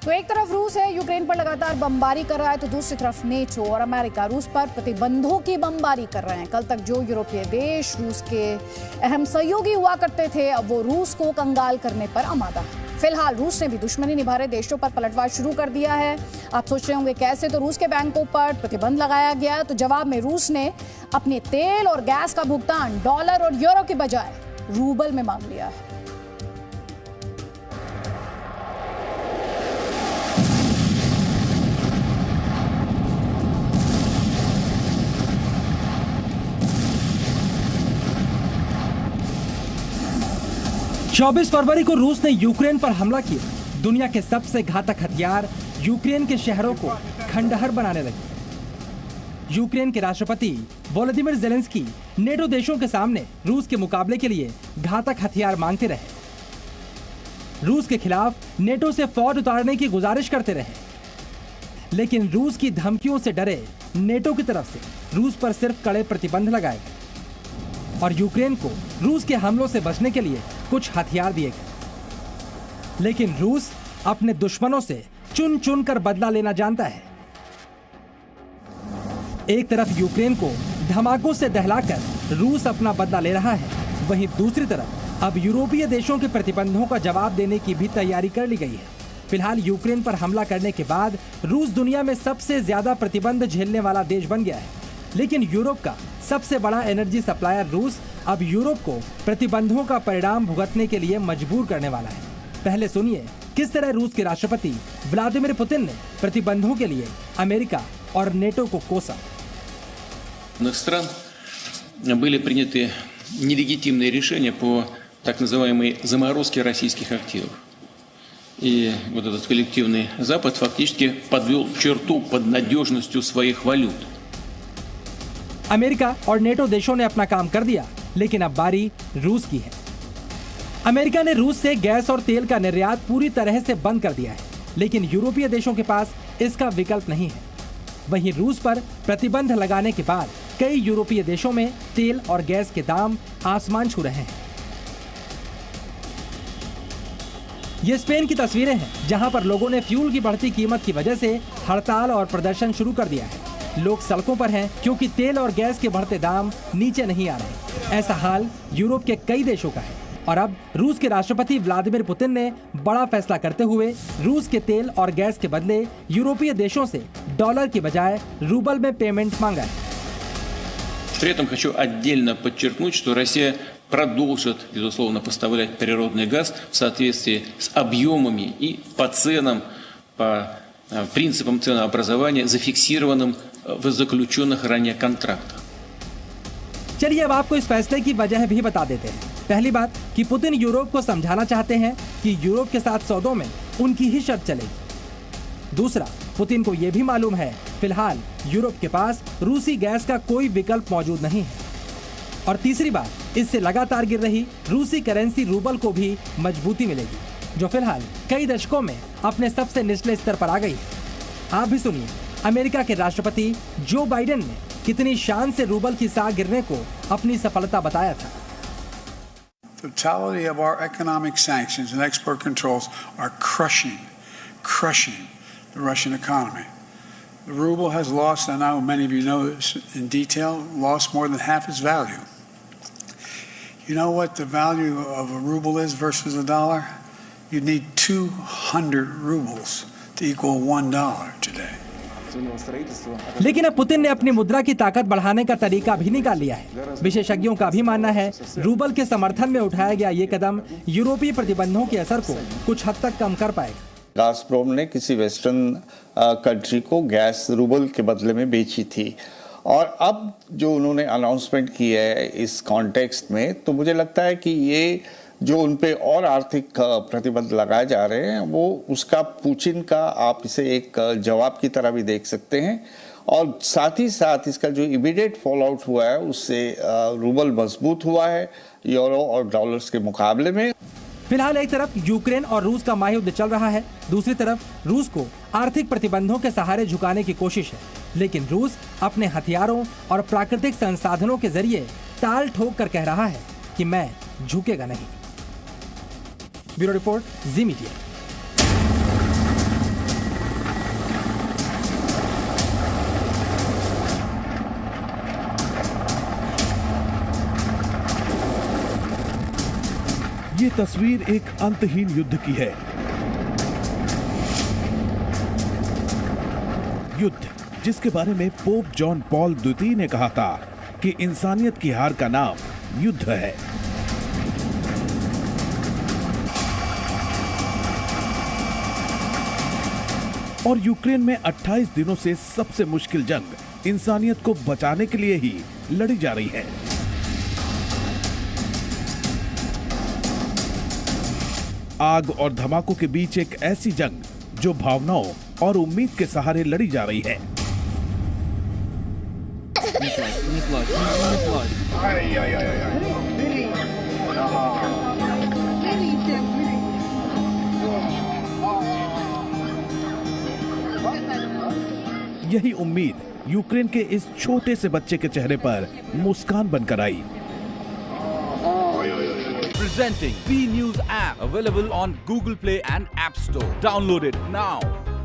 तो एक तरफ रूस है, यूक्रेन पर लगातार बमबारी कर रहा है, तो दूसरी तरफ नेटो और अमेरिका रूस पर प्रतिबंधों की बमबारी कर रहे हैं। कल तक जो यूरोपीय देश रूस के अहम सहयोगी हुआ करते थे, अब वो रूस को कंगाल करने पर आमादा है। फिलहाल रूस ने भी दुश्मनी निभा रहे देशों पर पलटवार शुरू कर दिया है। आप सोच रहे होंगे कैसे, तो रूस के बैंकों पर प्रतिबंध लगाया गया, तो जवाब में रूस ने अपने तेल और गैस का भुगतान डॉलर और यूरो की बजाय रूबल में मांग लिया है। चौबीस फरवरी को रूस ने यूक्रेन पर हमला किया। दुनिया के सबसे घातक हथियार यूक्रेन के शहरों को खंडहर बनाने लगे। यूक्रेन के राष्ट्रपति वोलोदिमीर ज़ेलेंस्की नेटो देशों के सामने रूस के मुकाबले के लिए घातक हथियार मांगते रहे। रूस के खिलाफ नेटो से फौज उतारने की गुजारिश करते रहे, लेकिन रूस की धमकियों से डरे नेटो की तरफ से रूस पर सिर्फ कड़े प्रतिबंध लगाए गए और यूक्रेन को रूस के हमलों से बचने के लिए कुछ हथियार दिए गए। लेकिन रूस अपने दुश्मनों से चुन चुन कर बदला लेना जानता है। एक तरफ यूक्रेन को धमाकों से दहलाकर रूस अपना बदला ले रहा है, वहीं दूसरी तरफ अब यूरोपीय देशों के प्रतिबंधों का जवाब देने की भी तैयारी कर ली गई है। फिलहाल यूक्रेन पर हमला करने के बाद रूस दुनिया में सबसे ज्यादा प्रतिबंध झेलने वाला देश बन गया है। लेकिन यूरोप का सबसे बड़ा एनर्जी सप्लायर रूस अब यूरोप को प्रतिबंधों का परिणाम भुगतने के लिए मजबूर करने वाला है। पहले सुनिए किस तरह रूस के राष्ट्रपति व्लादिमीर पुतिन ने प्रतिबंधों के लिए अमेरिका और नेटो को कोसा। стран были приняты нелегитимные решения по так называемой заморозке российских активов. И вот этот коллективный Запад фактически подвел черту под надежностью своих валют. अमेरिका और नेटो देशों ने अपना काम कर दिया, लेकिन अब बारी रूस की है। अमेरिका ने रूस से गैस और तेल का निर्यात पूरी तरह से बंद कर दिया है, लेकिन यूरोपीय देशों के पास इसका विकल्प नहीं है। वहीं रूस पर प्रतिबंध लगाने के बाद कई यूरोपीय देशों में तेल और गैस के दाम आसमान छू रहे हैं। ये स्पेन की तस्वीरें हैं, जहां पर लोगों ने फ्यूल की बढ़ती कीमत की वजह से हड़ताल और प्रदर्शन शुरू कर दिया है। लोग सड़कों पर हैं क्योंकि तेल और गैस के बढ़ते दाम नीचे नहीं आ रहे। ऐसा हाल यूरोप के कई देशों का है और अब रूस के राष्ट्रपति व्लादिमीर पुतिन ने बड़ा फैसला करते हुए रूस के तेल और गैस के बदले यूरोपीय देशों से डॉलर की बजाय रूबल में पेमेंट मांगा है। При этом хочу отдельно подчеркнуть, что Россия продолжит, безусловно, поставлять природный газ в соответствии с объемами и по ценам, по принципам ценообразования, зафиксированным в заключенных ранее контрактах. चलिए अब आपको इस फैसले की वजह भी बता देते हैं। पहली बात कि पुतिन यूरोप को समझाना चाहते हैं कि यूरोप के साथ सौदों में उनकी ही शर्त चलेगी। दूसरा, पुतिन को यह भी मालूम है फिलहाल यूरोप के पास रूसी गैस का कोई विकल्प मौजूद नहीं है। और तीसरी बात, इससे लगातार गिर रही रूसी करेंसी रूबल को भी मजबूती मिलेगी, जो फिलहाल कई दशकों में अपने सबसे निचले स्तर पर आ गई है। आप भी सुनिए अमेरिका के राष्ट्रपति जो बाइडेन ने कितनी शान से रूबल की साख गिरने को अपनी सफलता बताया था। The totality of our economic sanctions and export controls are crushing the Russian economy. The ruble has lost, and now many of you know this in detail, lost more than half its value. You know what the value of a ruble is versus a dollar? You need 200 rubles to equal $1 today. लेकिन अब Putin ने अपनी मुद्रा की ताकत बढ़ाने का तरीका भी निकाल लिया है। विशेषज्ञों का भी मानना है रूबल के समर्थन में उठाया गया ये कदम यूरोपीय प्रतिबंधों के असर को कुछ हद तक कम कर पाएगा। गाज़प्रोम ने किसी वेस्टर्न कंट्री को गैस रूबल के बदले में बेची थी, और अब जो उन्होंने अनाउंसमेंट की है इस कॉन्टेक्स्ट में, तो मुझे लगता है कि ये जो उन पे और आर्थिक प्रतिबंध लगाए जा रहे हैं, वो उसका पुतिन का आप इसे एक जवाब की तरह भी देख सकते हैं। और साथ ही साथ इसका जो इमीडिएट फॉल आउट हुआ है, उससे रूबल मजबूत हुआ है यूरो और डॉलर्स के मुकाबले में। फिलहाल एक तरफ यूक्रेन और रूस का महायुद्ध चल रहा है, दूसरी तरफ रूस को आर्थिक प्रतिबंधों के सहारे झुकाने की कोशिश है। लेकिन रूस अपने हथियारों और प्राकृतिक संसाधनों के जरिए ताल ठोक कर कह रहा है कि मैं झुकेगा नहीं। ब्यूरो रिपोर्ट, जी मीडिया। ये तस्वीर एक अंतहीन युद्ध की है। युद्ध जिसके बारे में पोप जॉन पॉल द्वितीय ने कहा था कि इंसानियत की हार का नाम युद्ध है। और यूक्रेन में 28 दिनों से सबसे मुश्किल जंग इंसानियत को बचाने के लिए ही लड़ी जा रही है। आग और धमाकों के बीच एक ऐसी जंग जो भावनाओं और उम्मीद के सहारे लड़ी जा रही है। यही उम्मीद यूक्रेन के इस छोटे से बच्चे के चेहरे पर मुस्कान बनकर आई। Presenting B News app, available on Google Play and App Store. Download it now.